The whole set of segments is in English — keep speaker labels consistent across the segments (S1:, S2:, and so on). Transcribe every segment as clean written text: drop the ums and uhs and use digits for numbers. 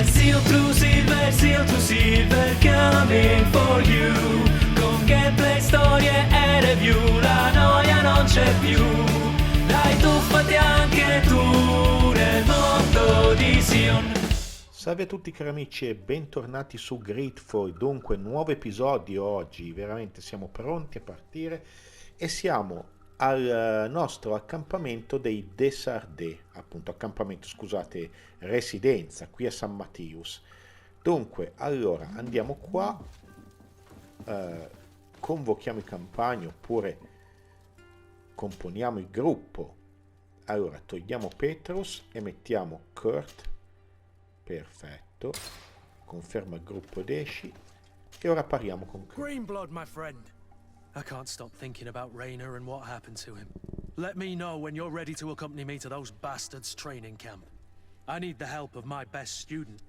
S1: Seal to Silver coming for you. Con gameplay, storie e review, la noia non c'è più. Dai, tuffati anche tu nel mondo di Sion.
S2: Salve a tutti cari amici e bentornati su GreedFall. Dunque, nuovo episodio oggi, veramente siamo pronti a partire e siamo al nostro accampamento dei Desardais, appunto accampamento, scusate, residenza qui a San Mattius. Dunque, allora andiamo qua, convochiamo i compagni oppure componiamo il gruppo. Allora togliamo Petrus e mettiamo Kurt, perfetto, conferma il gruppo ed esci e ora parliamo con Kurt.
S3: Greenblood, my friend. I can't stop thinking about Reiner and what happened to him. Let me know when you're ready to accompany me to those bastards' training camp. I need the help of my best student.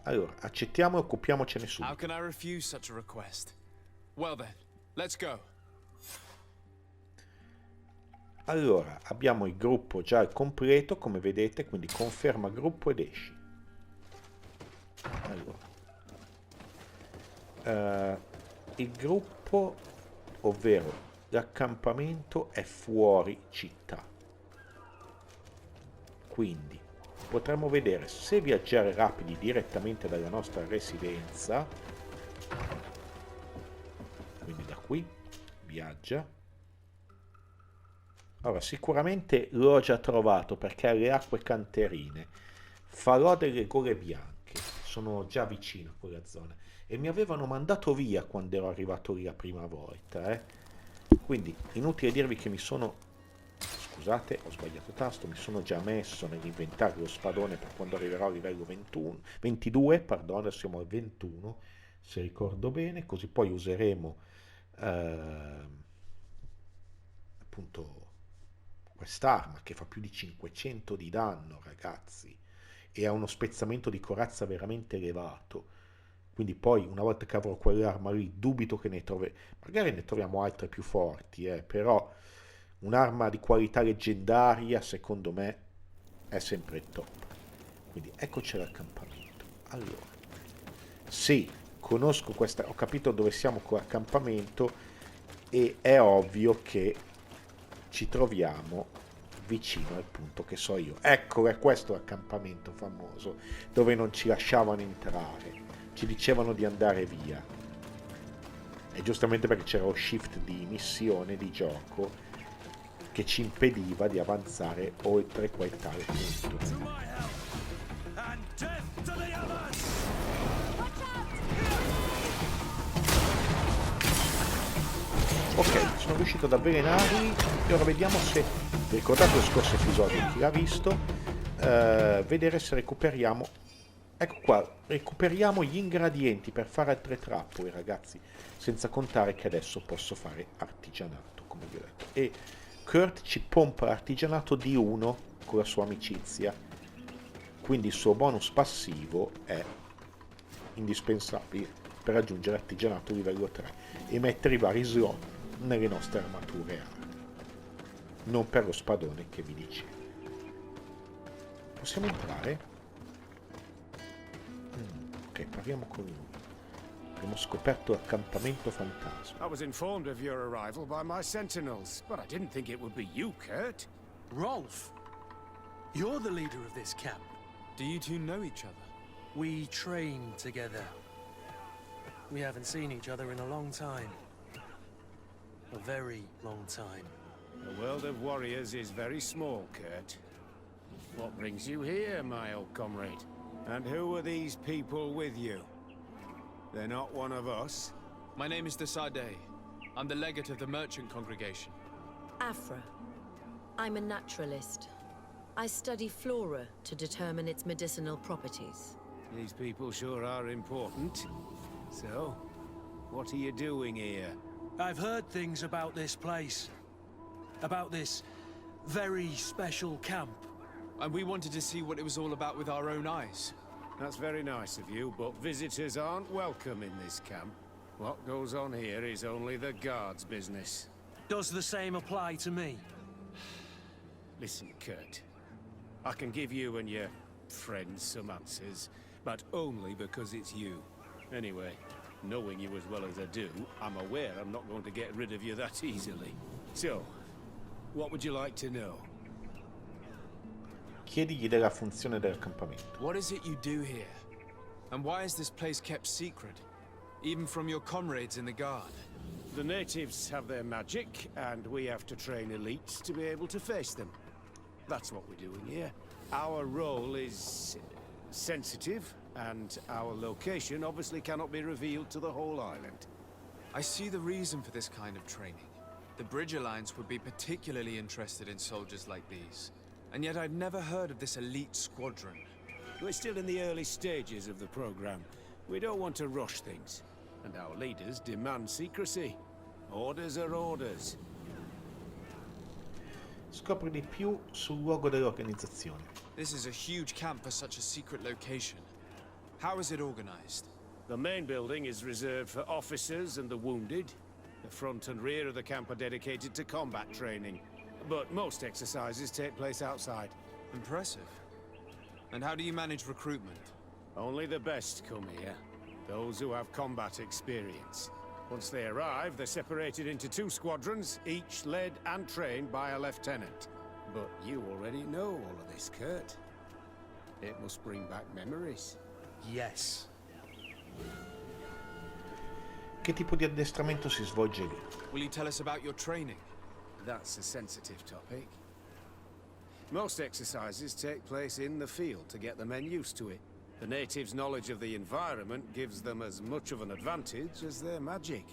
S2: Allora, accettiamo e occupiamocene subito.
S4: How can I refuse such a request? Well then, let's go.
S2: Allora, abbiamo il gruppo già al completo, come vedete, quindi conferma gruppo ed esci. Allora, il gruppo, ovvero l'accampamento, è fuori città. Quindi potremmo vedere se viaggiare rapidi direttamente dalla nostra residenza. Quindi da qui viaggia. Allora, sicuramente l'ho già trovato perché ha le acque canterine. Farò delle gole bianche, sono già vicino a quella zona. E mi avevano mandato via quando ero arrivato lì la prima volta. Quindi, inutile dirvi che mi sono... Scusate, ho sbagliato tasto, mi sono già messo nell'inventario lo spadone per quando arriverò a livello 22, pardon, adesso siamo al 21, se ricordo bene, così poi useremo appunto quest'arma che fa più di 500 di danno, ragazzi, e ha uno spezzamento di corazza veramente elevato. Quindi poi, una volta che avrò quell'arma lì, dubito che magari ne troviamo altre più forti, però un'arma di qualità leggendaria, secondo me, è sempre il top. Quindi eccoci all'accampamento. Allora, sì, conosco questa, ho capito dove siamo con l'accampamento e è ovvio che ci troviamo vicino al punto che so io. Ecco, è questo l'accampamento famoso, dove non ci lasciavano entrare, ci dicevano di andare via. E giustamente perché c'era lo shift di missione, di gioco, che ci impediva di avanzare oltre quel tale punto. Ok, sono riuscito ad avvelenarli e ora vediamo se, ricordate lo scorso episodio, chi l'ha visto, vedere se recuperiamo, ecco qua, recuperiamo gli ingredienti per fare altre trappole, ragazzi, senza contare che adesso posso fare artigianato, come vi ho detto, e Kurt ci pompa l'artigianato di 1 con la sua amicizia, quindi il suo bonus passivo è indispensabile per raggiungere artigianato livello 3 e mettere i vari slot nelle nostre armature armi, non per lo spadone che vi dicevo. Possiamo entrare? Ok, parliamo con lui. Abbiamo scoperto l'accampamento fantasma.
S5: I was informed of your arrival by my sentinels, but I didn't think it would be you, Kurt.
S3: Rolf, you're the leader of this camp.
S4: Do you two know each other?
S3: We train together. We haven't seen each other in a long time. A very long time.
S5: The world of warriors is very small, Kurt. What brings you here, my old comrade? And who are these people with you? They're not one of us?
S4: My name is Desardais. I'm the legate of the merchant congregation.
S6: Afra. I'm a naturalist. I study flora to determine its medicinal properties.
S5: These people sure are important. So, what are you doing here?
S3: I've heard things about this place. About this very special camp.
S4: And we wanted to see what it was all about with our own eyes.
S5: That's very nice of you, but visitors aren't welcome in this camp. What goes on here is only the guards' business.
S3: Does the same apply to me?
S5: Listen, Kurt. I can give you and your friends some answers, but only because it's you. Anyway, knowing you as well as I do, I'm aware I'm not going to get rid of you that easily. So, what would you like to know?
S2: Chiedigli della funzione dell'accampamento.
S4: What is it you do here? And why is this place kept secret? Even from your comrades in the guard?
S5: The natives have their magic, and we have to train elites to be able to face them. That's what we're doing here. Our role is sensitive, and our location obviously cannot be revealed to the whole island.
S4: I see the reason for this kind of training. The Bridge Alliance would be particularly interested in soldiers like these. And yet I'd never heard of this elite squadron.
S5: We're still in the early stages of the program. We don't want to rush things. And our leaders demand secrecy. Orders are orders.
S2: Scopri di più sul luogo dell'organizzazione.
S4: This is a huge camp for such a secret location. How is it organized?
S5: The main building is reserved for officers and the wounded. The front and rear of the camp are dedicated to combat training. But most exercises take place outside.
S4: Impressive. And how do you manage recruitment?
S5: Only the best come here. Those who have combat experience. Once they arrive, they're separated into 2 squadrons, each led and trained by a lieutenant. But you already know all of this, Kurt. It must bring back memories.
S3: Yes.
S2: Che tipo di addestramento si svolge lì?
S4: Will you tell us about your training?
S5: That's a sensitive topic. Most exercises take place in the field to get the men used to it. The natives' knowledge of the environment gives them as much of an advantage as their magic.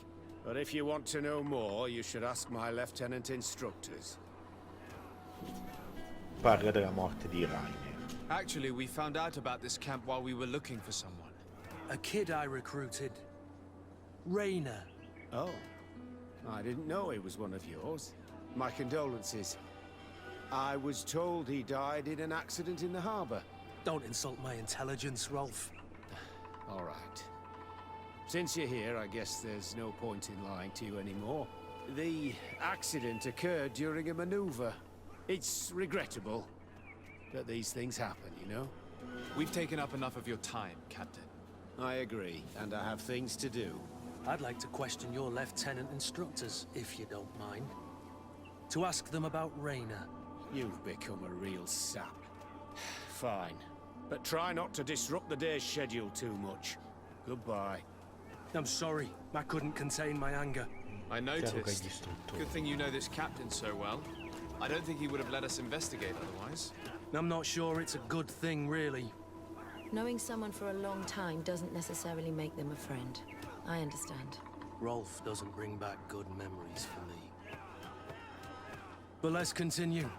S5: But if you want to know more, you should ask my lieutenant instructors.
S2: Parla della morte di Reiner.
S4: Actually, we found out about this camp while we were looking for someone.
S3: A kid I recruited. Reiner.
S5: Oh, I didn't know he was one of yours. My condolences. I was told he died in an accident in the harbor.
S3: Don't insult my intelligence, Rolf.
S5: All right. Since you're here, I guess there's no point in lying to you anymore. The accident occurred during a maneuver. It's regrettable that these things happen, you know?
S4: We've taken up enough of your time, Captain.
S5: I agree, and I have things to do.
S3: I'd like to question your lieutenant instructors, if you don't mind. To ask them about Reiner.
S5: You've become a real sap. Fine. But try not to disrupt the day's schedule too much. Goodbye.
S3: I'm sorry. I couldn't contain my anger.
S4: I
S2: Chiaro che hai
S4: noticed.
S2: distrutto.
S4: Good thing you know this captain so well. I don't think he would have let us investigate otherwise.
S3: I'm not sure it's a good thing, really.
S6: Knowing someone for a long time doesn't necessarily make them a friend. I understand.
S3: Rolf doesn't bring back good memories for me. But let's continue.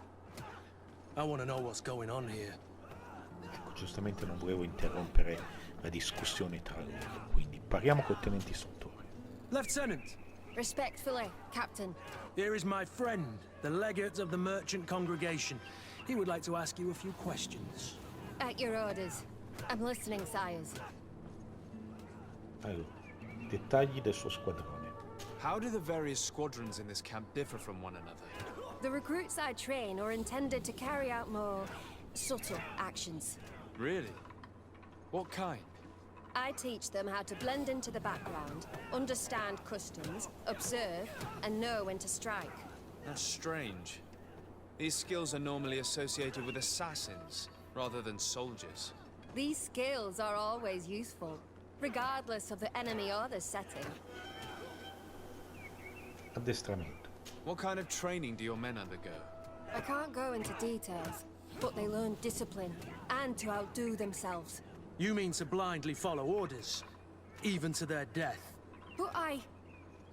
S3: I want to know what's going on here.
S2: Ecco, giustamente non volevo interrompere la discussione tra loro, quindi parliamo col tenente istruttore.
S3: Lieutenant,
S7: Respectfully, Captain.
S3: here is my friend, the legate of the merchant congregation. He would like to ask you a few questions.
S7: At your orders. I'm listening, sires.
S2: Allora, dettagli del suo squadrone.
S4: How do the various squadrons in this camp differ from one another?
S7: The recruits I train are intended to carry out more subtle actions.
S4: Really? What kind?
S7: I teach them how to blend into the background, understand customs, observe, and know when to strike.
S4: That's strange. These skills are normally associated with assassins, rather than soldiers.
S7: These skills are always useful, regardless of the enemy or the setting.
S2: Addestramento.
S4: What kind of training do your men undergo?
S7: I can't go into details, but they learn discipline and to outdo themselves.
S3: You mean to blindly follow orders, even to their death?
S7: But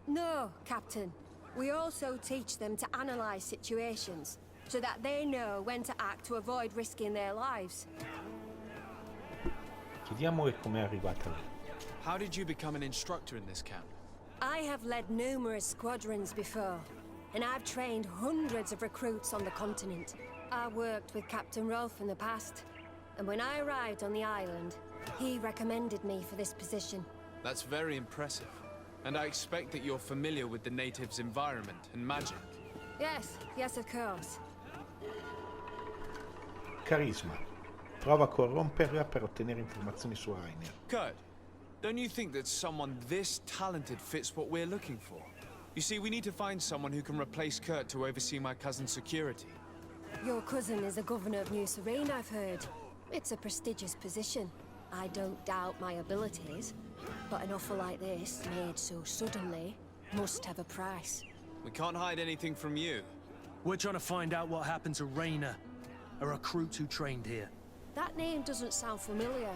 S7: No, Captain. We also teach them to analyze situations, so that they know when to act to avoid risking their lives.
S2: Chiediamole come è arrivata lì.
S4: How did you become an instructor in this camp?
S7: I have led numerous squadrons before, and I've trained hundreds of recruits on the continent. I worked with Captain Rolf in the past, and when I arrived on the island, he recommended me for this position.
S4: That's very impressive. And I expect that you're familiar with the natives' environment and magic.
S7: Yes, of course.
S2: Carisma. Prova a corromperla per ottenere informazioni su Reiner.
S4: Kurt, don't you think that someone this talented fits what we're looking for? You see, we need to find someone who can replace Kurt to oversee my cousin's security.
S7: Your cousin is a governor of New Serene, I've heard. It's a prestigious position. I don't doubt my abilities, but an offer like this, made so suddenly, must have a price.
S4: We can't hide anything from you.
S3: We're trying to find out what happened to Reiner, a recruit who trained here.
S7: That name doesn't sound familiar.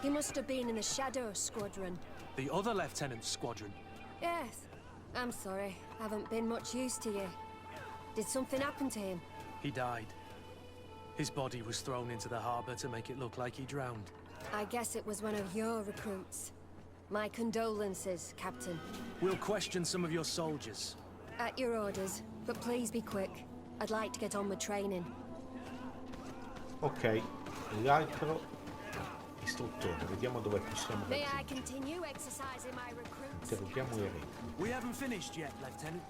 S7: He must have been in the Shadow Squadron.
S3: The other lieutenant's squadron.
S7: Yes. I'm sorry, haven't been much use to you. Did something happen to him?
S3: He died. His body was thrown into the harbor to make it look like he drowned.
S7: I guess it was one of your recruits. My condolences, Captain.
S3: We'll question some of your soldiers.
S7: At your orders, but please be quick. I'd like to get on with training.
S2: Ok, l'altro istruttore, vediamo dove possiamo
S7: May I
S2: raggiungere.
S7: continue exercising my recruits?
S2: Interroghiamo eretto.
S3: We haven't finished yet, Lieutenant.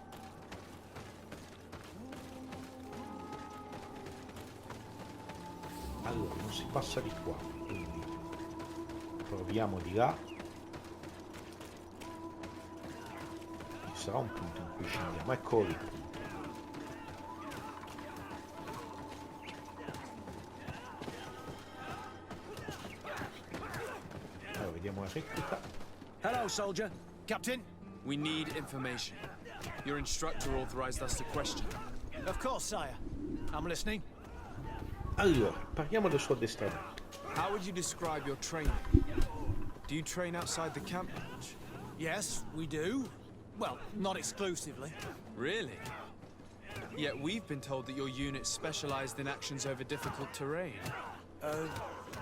S2: Allora, non si passa di qua, quindi proviamo di là. Ci sarà un punto in cui scendiamo, eccolo il punto. Allora, vediamo la recluta.
S3: Hello, soldier.
S8: Captain?
S4: We need information. Your instructor authorized us to question.
S8: Of course, sire. I'm listening.
S2: Allora, parliamo del suo addestramento.
S4: How would you describe your training? Do you train outside the camp much?
S8: Yes, we do. Well, not exclusively.
S4: Really? Yet we've been told that your unit specialized in actions over difficult terrain.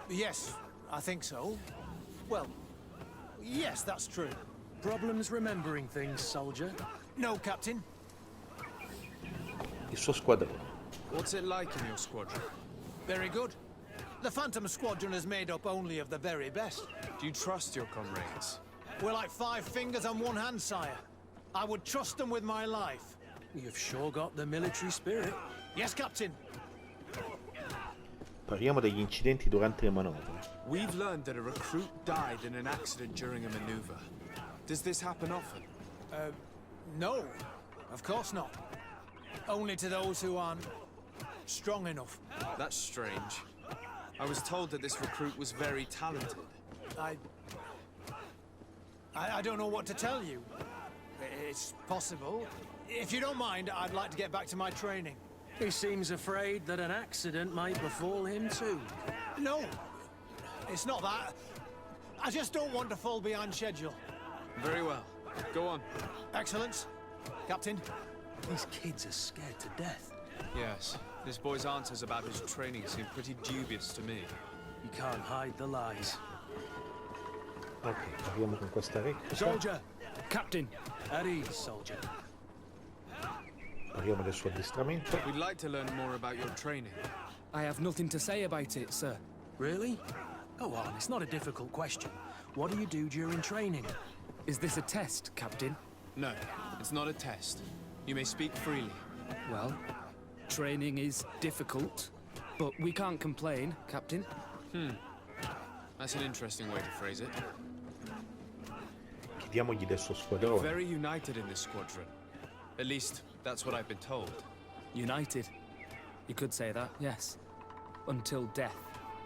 S8: Yes, I think so. Well, yes, that's true.
S3: Problems remembering things, soldier?
S8: No, Captain.
S2: Il suo squadrone.
S4: What's it like in your squadron?
S8: Very good. The Phantom Squadron is made up only of the very best.
S4: Do you trust your comrades?
S8: We're like 5 fingers on one hand, sire. I would trust them with my life.
S3: You've sure got the military spirit.
S8: Yes, Captain.
S2: Parliamo degli incidenti durante le manovre.
S4: We've learned that a recruit died in an accident during a maneuver. Does this happen often?
S8: No, of course not. Only to those who aren't strong enough.
S4: That's strange. I was told that this recruit was very talented.
S8: I don't know what to tell you. It's possible. If you don't mind, I'd like to get back to my training.
S3: He seems afraid that an accident might befall him too.
S8: No, it's not that. I just don't want to fall behind schedule.
S4: Very well. Go on.
S8: Excellence. Captain.
S3: These kids are scared to death.
S4: Yes. This boy's answers about his training seem pretty dubious to me.
S3: You can't hide the lies.
S2: Ok, parliamo con questa recluta.
S3: Soldier! Captain! At ease, soldier.
S2: Parliamo del suo addestramento.
S4: We'd like to learn more about your training.
S9: I have nothing to say about it, sir.
S3: Really? Go on, it's not a difficult question. What do you do during training?
S9: Is this a test, Captain?
S4: No, it's not a test. You may speak freely.
S9: Well, training is difficult, but we can't complain, Captain.
S4: That's an interesting way to phrase it.
S2: Chiediamogli del suo
S4: You're
S2: squadrone.
S4: very united in this squadron. At least, that's what I've been told.
S9: United. You could say that, yes. Until death.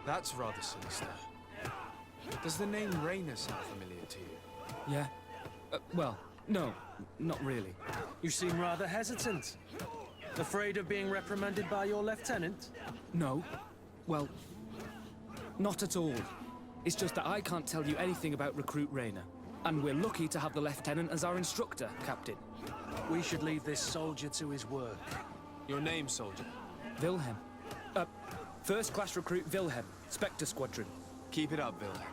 S4: That's rather sinister. Does the name Reiner sound familiar to you?
S9: Yeah? Well, no, not really.
S3: You seem rather hesitant. Afraid of being reprimanded by your lieutenant?
S9: No. Well, not at all. It's just that I can't tell you anything about Recruit Reiner. And we're lucky to have the Lieutenant as our instructor, Captain.
S3: We should leave this soldier to his work.
S4: Your name, soldier?
S9: Wilhelm. First class recruit Wilhelm, Spettro Squadron.
S4: Keep it up, Wilhelm.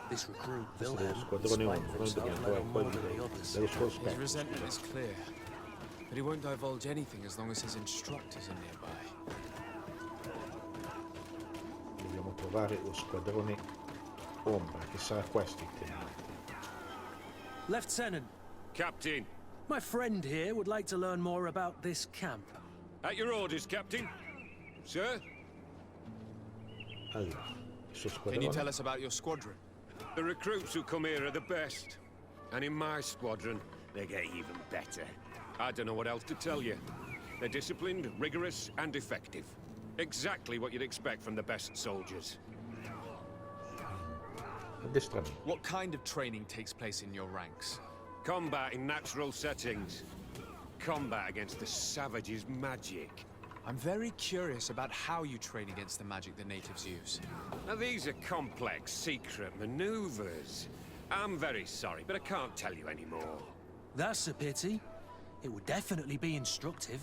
S3: This recruit,
S2: Questo
S3: Wilhelm,
S2: dello squadrone
S3: despite
S2: 1, noi
S3: himself,
S2: dobbiamo
S3: led
S2: trovare
S3: on
S2: poi
S3: more than the others.
S2: dello suo
S4: His
S2: spettro.
S4: resentment is clear, but he won't divulge anything as long as his instructors are nearby.
S2: Dobbiamo trovare lo squadrone Ombra, che sarà questo il tema.
S3: Lieutenant,
S10: Captain,
S3: my friend here would like to learn more about this camp.
S10: at your orders, Captain. Sir?
S2: Allora, il suo
S4: Can you tell
S2: squadrone.
S4: us about your squadron?
S10: The recruits who come here are the best. And in my squadron, they get even better. I don't know what else to tell you. They're disciplined, rigorous, and effective. Exactly what you'd expect from the best soldiers.
S2: Addestramento.
S4: What kind of training takes place in your ranks?
S10: Combat in natural settings. Combat against the savages' magic.
S4: I'm very curious about how you train against the magic the natives use.
S10: Now these are complex, secret maneuvers. I'm very sorry, but I can't tell you anymore.
S3: That's a pity. It would definitely be instructive.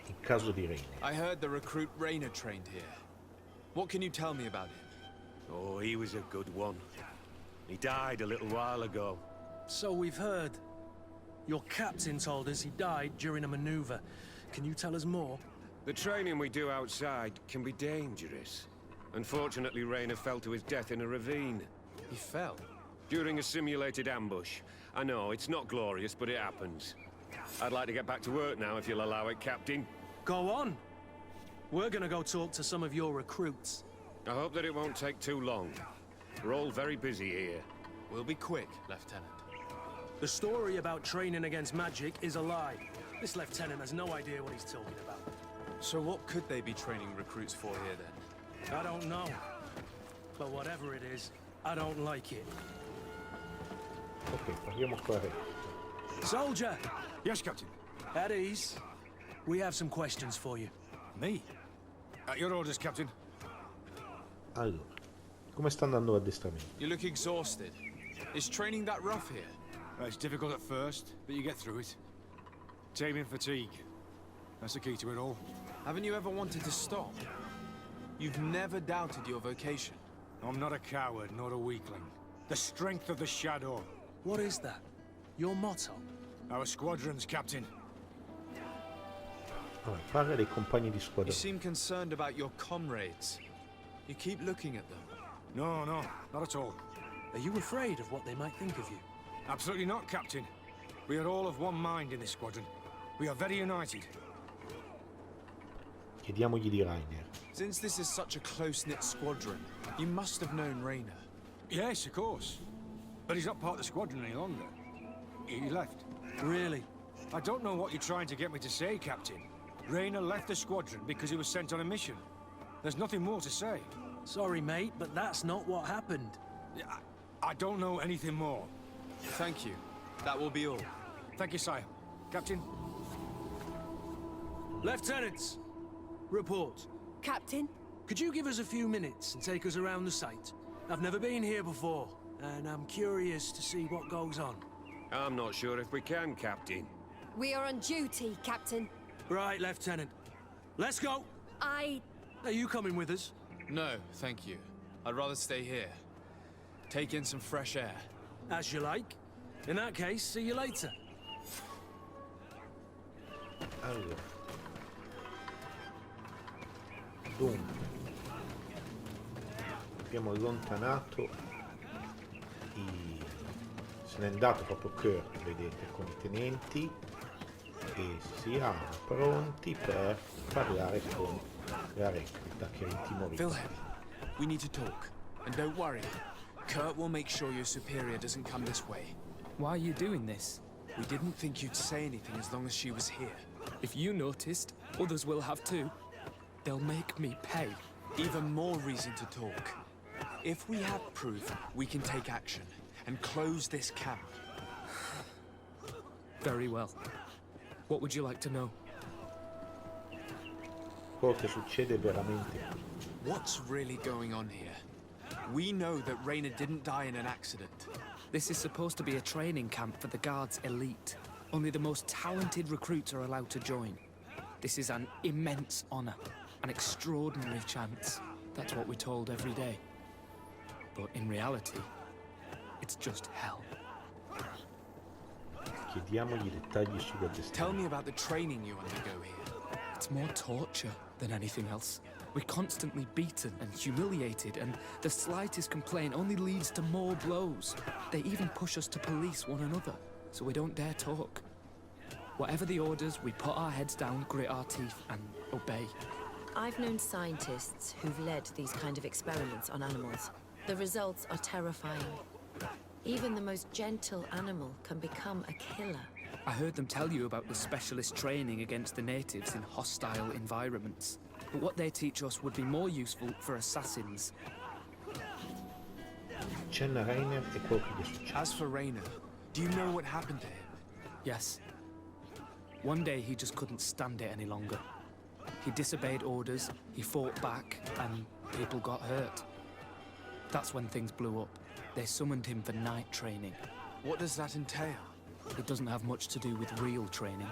S2: In caso di Reiner.
S4: I heard the recruit Reiner trained here. What can you tell me about him?
S10: Oh, he was a good one. He died a little while ago.
S3: So we've heard. Your captain told us he died during a maneuver. Can you tell us more?
S10: The training we do outside can be dangerous. Unfortunately, Reiner fell to his death in a ravine.
S4: He fell.
S10: During a simulated ambush. I know, it's not glorious, but it happens. I'd like to get back to work now, if you'll allow it, Captain.
S3: Go on. We're gonna go talk to some of your recruits.
S10: I hope that it won't take too long. We're all very busy here.
S4: We'll be quick, Lieutenant.
S3: The story about training against magic is a lie. This lieutenant has no idea what he's talking about.
S4: So what could they be training recruits for here, then?
S3: I don't know. But whatever it is, I don't like it.
S2: Ok, parliamo qua Re.
S3: Soldier!
S8: Yes, Captain.
S3: At ease. We have some questions for you.
S8: Me? At your orders, Captain.
S2: Allora, come sta andando l'addestramento?
S4: You look exhausted. Is training that rough here?
S8: It's difficult at first, but you get through it. Taming fatigue. That's the key to it all.
S4: Haven't you ever wanted to stop? You've never doubted your vocation.
S8: I'm not a coward, nor a weakling. The strength of the shadow.
S3: What is that? Your motto?
S8: Our squadrons, Captain.
S2: Allora, parla dei compagni di
S4: You
S2: squadra.
S4: seem concerned about your comrades. You keep looking at them.
S8: No, not at all.
S3: Are you afraid of what they might think of you?
S8: Absolutely not, Captain. We are all of one mind in this squadron. We are very united.
S2: Chiediamogli di Reiner.
S4: Since this is such a close-knit squadron, you must have known Reiner.
S8: Yes, of course. But he's not part of the squadron any longer. He left.
S3: Really?
S8: I don't know what you're trying to get me to say, Captain. Reiner left the squadron because he was sent on a mission. There's nothing more to say.
S3: Sorry, mate, but that's not what happened.
S8: I don't know anything more.
S4: Thank you. That will be all.
S8: Thank you, sire. Captain?
S3: Lieutenants! Report.
S7: Captain?
S3: Could you give us a few minutes and take us around the site? I've never been here before, and I'm curious to see what goes on.
S10: I'm not sure if we can, Captain.
S7: We are on duty, Captain.
S3: Right, Lieutenant. Let's go! Are you coming with us?
S4: No, thank you. I'd rather stay here. Take in some fresh air.
S3: As you like. In that case, see you later.
S2: Allora. Dunque. Abbiamo allontanato se n'è andato proprio Kurt, vedete, con i tenenti e siamo pronti per parlare con la recluta che è intimorita.
S4: Wilhelm, we need to talk. And don't worry. Kurt will make sure your superior doesn't come this way.
S9: Why are you doing this?
S4: We didn't think you'd say anything as long as she was here.
S9: If you noticed, others will have too. They'll make me pay.
S4: Even more reason to talk. If we have proof, we can take action and close this camp.
S9: Very well. What would you like to know?
S2: Quello che succede veramente.
S4: What's really going on here? We know that Reiner didn't die in an accident.
S9: This is supposed to be a training camp for the Guard's elite. Only the most talented recruits are allowed to join. This is an immense honor, an extraordinary chance. That's what we're told every day. But in reality, it's just hell.
S2: Chiediamogli dettagli sull'addestramento.
S4: Tell me about the training you undergo here.
S9: It's more torture than anything else. We're constantly beaten and humiliated, and the slightest complaint only leads to more blows. They even push us to police one another, so we don't dare talk. Whatever the orders, we put our heads down, grit our teeth, and obey.
S6: I've known scientists who've led these kind of experiments on animals. The results are terrifying. Even the most gentle animal can become a killer.
S9: I heard them tell you about the specialist training against the natives in hostile environments. But what they teach us would be more useful for assassins.
S2: Accenna Reiner e quello che gli succede.
S4: As for Reiner, do you know what happened to him?
S9: Yes. One day he just couldn't stand it any longer. He disobeyed orders, he fought back, and people got hurt. That's when things blew up. They summoned him for night training.
S4: What does that entail?
S9: It doesn't have much to do with real training.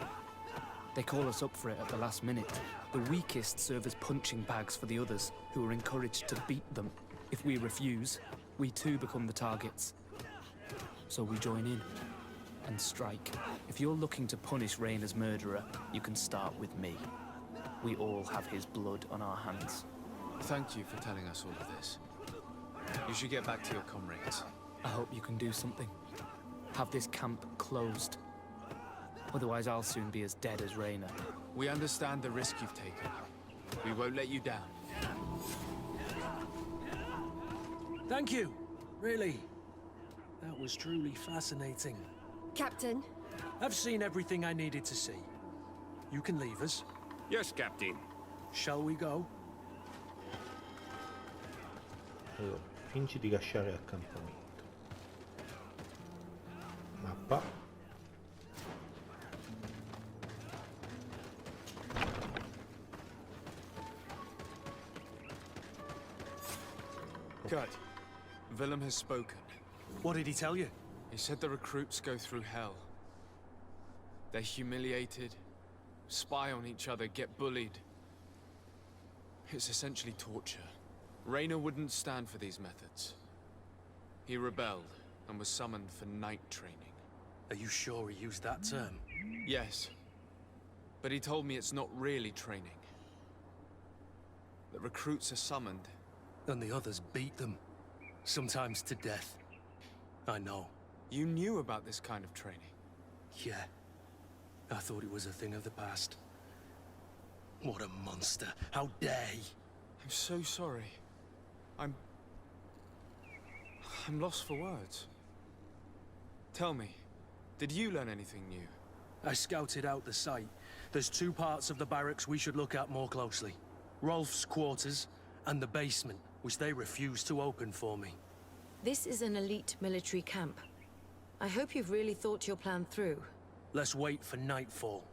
S9: They call us up for it at the last minute. The weakest serve as punching bags for the others, who are encouraged to beat them. If we refuse, we too become the targets. So we join in and strike. If you're looking to punish Reiner's murderer, you can start with me. We all have his blood on our hands.
S4: Thank you for telling us all of this. You should get back to your comrades.
S9: I hope you can do something. Have this camp closed. Otherwise I'll soon be as dead as Reiner.
S4: We understand the risk you've taken. We won't let you down.
S3: Thank you. Really. That was truly fascinating.
S7: Captain,
S3: I've seen everything I needed to see. You can leave us.
S10: Yes, Captain.
S3: Shall we go?
S2: Allora, fingi di lasciare l'accampamento. Mappa.
S4: Good. Willem has spoken.
S3: What did he tell you?
S4: He said the recruits go through hell. They're humiliated, spy on each other, get bullied. It's essentially torture. Reiner wouldn't stand for these methods. He rebelled and was summoned for night training.
S3: Are you sure he used that term?
S4: Yes. But he told me it's not really training. The recruits are summoned.
S3: And the others beat them. Sometimes to death. I know.
S4: You knew about this kind of training?
S3: Yeah. I thought it was a thing of the past. What a monster. How dare he?
S4: I'm so sorry. I'm lost for words. Tell me, did you learn anything new?
S3: I scouted out the site. There's two parts of the barracks we should look at more closely. Rolf's quarters and the basement, which they refused to open for me.
S6: This is an elite military camp. I hope you've really thought your plan through.
S3: Let's wait for nightfall.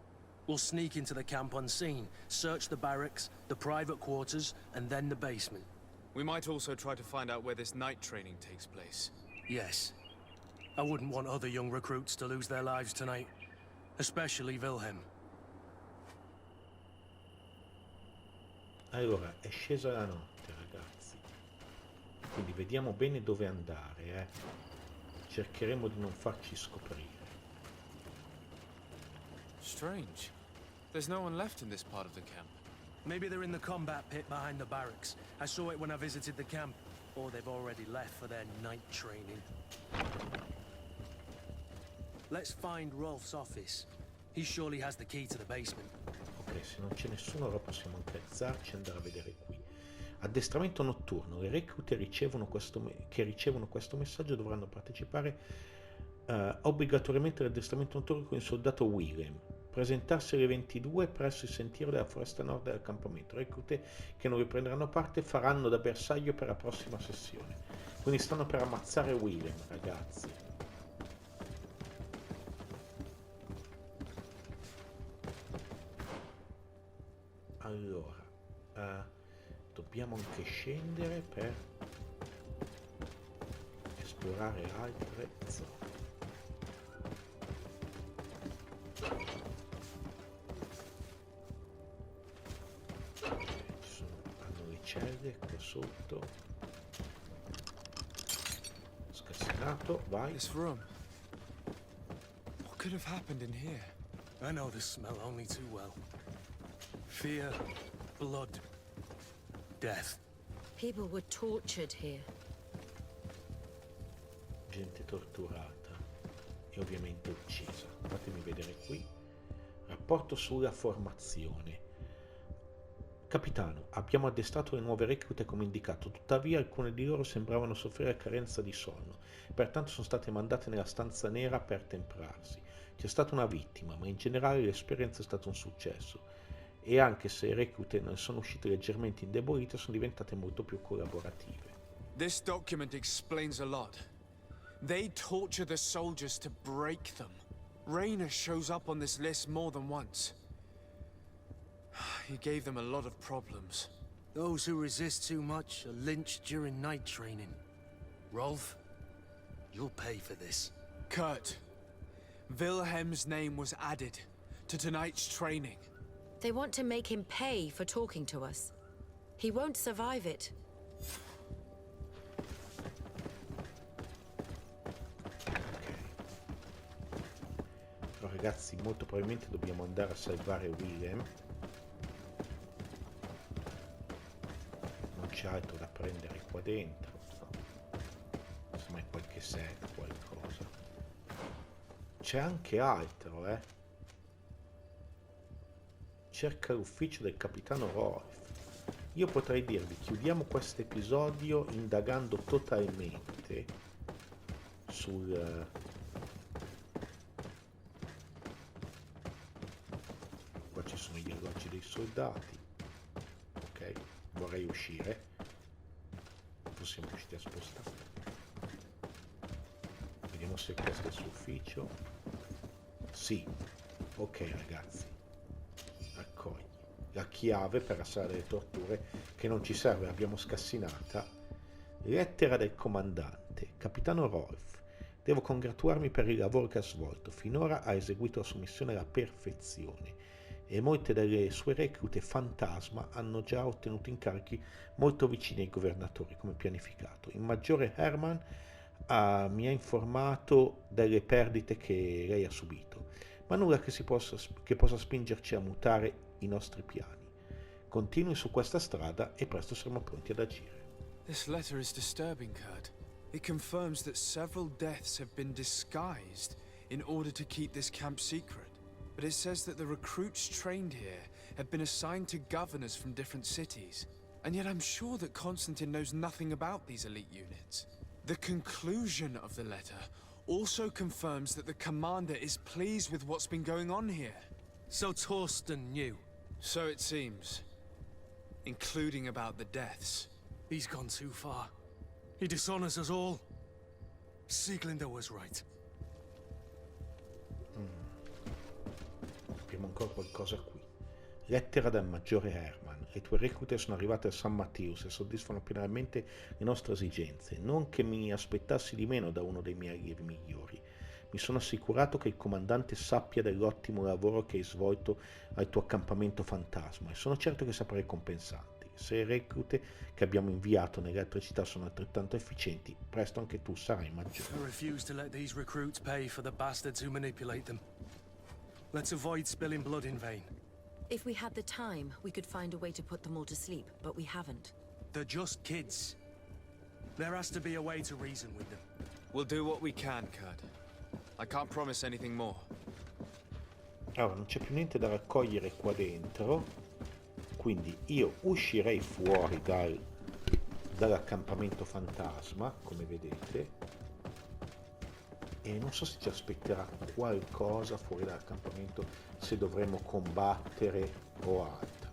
S3: We'll sneak into the camp unseen, search the barracks, the private quarters, and then the basement.
S4: We might also try to find out where this night training takes place.
S3: Yes. I wouldn't want other young recruits to lose their lives tonight. Especially Wilhelm.
S2: Allora, è scesa la notte, ragazzi. Quindi vediamo bene dove andare, Cercheremo di non farci scoprire.
S4: Strange. There's no one left in this part of the camp.
S3: Maybe they're in the combat pit behind the barracks. I saw it when I visited the camp. Or they've already left for their night training. Let's find Rolf's office. He surely has the key to the basement.
S2: Ok, se non c'è nessuno allora possiamo anche alzarci e andare a vedere qui. Addestramento notturno. Le reclute che ricevono questo messaggio dovranno partecipare obbligatoriamente all'addestramento notturno con il soldato Wilhelm. Presentarsi alle 22 presso il sentiero della foresta nord dell'accampamento. Reclute che non riprenderanno parte faranno da bersaglio per la prossima sessione. Quindi stanno per ammazzare Wilhelm, ragazzi. Allora, dobbiamo anche scendere per esplorare altre zone. Hanno le celle qua sotto. Scassinato, vai.
S4: This room. What could have happened in here?
S3: I know this smell only too well. Fear, blood, death.
S6: People were tortured here.
S2: Gente torturata e ovviamente uccisa. Fatemi vedere qui. Rapporto sulla formazione. Capitano, abbiamo addestrato le nuove reclute come indicato, tuttavia alcune di loro sembravano soffrire carenza di sonno, pertanto sono state mandate nella stanza nera per temprarsi. C'è stata una vittima, ma in generale l'esperienza è stata un successo, e anche se le reclute ne sono uscite leggermente indebolite, sono diventate molto più collaborative.
S4: This document explains a lot. They torture the soldiers to break them. Reiner shows up on this list more than once. He gave them a lot of problems.
S3: Those who resist too much are lynched during night training. Rolf, you'll pay for this.
S4: Kurt, Wilhelm's name was added to tonight's training.
S6: They want to make him pay for talking to us. He won't survive it.
S2: Però ragazzi, molto probabilmente dobbiamo andare a salvare Wilhelm. Non c'è altro da prendere qua dentro, no? Insomma, in qualche set, qualcosa. C'è anche altro, Cerca l'ufficio del capitano Rolf. Io potrei dirvi, chiudiamo questo episodio indagando totalmente sul... Qua ci sono gli alloggi dei soldati. Ok, vorrei uscire. Non siamo riusciti a spostare. Vediamo se questo è il suo ufficio. Sì. Ok ragazzi. Raccogli la chiave per la sala delle torture, che non ci serve, l'abbiamo scassinata. Lettera del comandante. Capitano Rolf, devo congratularmi per il lavoro che ha svolto. Finora ha eseguito la sua missione alla perfezione e molte delle sue reclute fantasma hanno già ottenuto incarichi molto vicini ai governatori come pianificato. Il maggiore Hermann mi ha informato delle perdite che lei ha subito, ma nulla che possa spingerci a mutare i nostri piani. Continui su questa strada e presto saremo pronti ad agire.
S4: This letter is disturbing, Kurt. It confirms that several deaths have been disguised in order to keep this camp secret. But it says that the recruits trained here have been assigned to governors from different cities. And yet I'm sure that Constantine knows nothing about these elite units. The conclusion of the letter also confirms that the commander is pleased with what's been going on here.
S3: So Torsten knew.
S4: So it seems. Including about the deaths.
S3: He's gone too far. He dishonors us all. Sieglinder was right.
S2: Abbiamo ancora qualcosa qui. Lettera dal maggiore Hermann. Le tue reclute sono arrivate a San Matteus e soddisfano pienamente le nostre esigenze. Non che mi aspettassi di meno da uno dei miei allievi migliori. Mi sono assicurato che il comandante sappia dell'ottimo lavoro che hai svolto al tuo accampamento fantasma e sono certo che saprà ricompensarti. Se le reclute che abbiamo inviato nelle altre città sono altrettanto efficienti, presto anche tu sarai maggiore.
S3: I refuse to let these recruits pay for the bastards who manipulate them. Let's avoid spilling blood in vain.
S6: If we had the time, we could find a way to put them all to sleep, but we haven't.
S3: They're just kids. There has to be a way to reason with them.
S4: We'll do what we can, Kurt. I can't promise anything more.
S2: Allora, non c'è più niente da raccogliere qua dentro, quindi io uscirei fuori dall'accampamento fantasma, come vedete, e non so se ci aspetterà qualcosa fuori dall'accampamento, se dovremo combattere o altro.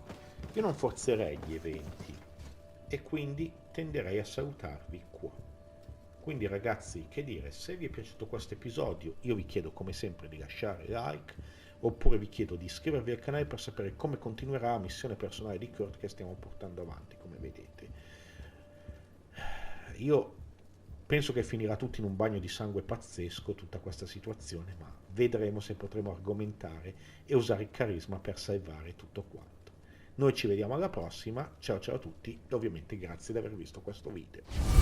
S2: Io non forzerei gli eventi e quindi tenderei a salutarvi qua. Quindi ragazzi, che dire, se vi è piaciuto questo episodio, io vi chiedo come sempre di lasciare like, oppure vi chiedo di iscrivervi al canale per sapere come continuerà la missione personale di Kurt che stiamo portando avanti, come vedete. Io penso che finirà tutto in un bagno di sangue pazzesco tutta questa situazione, ma vedremo se potremo argomentare e usare il carisma per salvare tutto quanto. Noi ci vediamo alla prossima, ciao ciao a tutti e ovviamente grazie di aver visto questo video.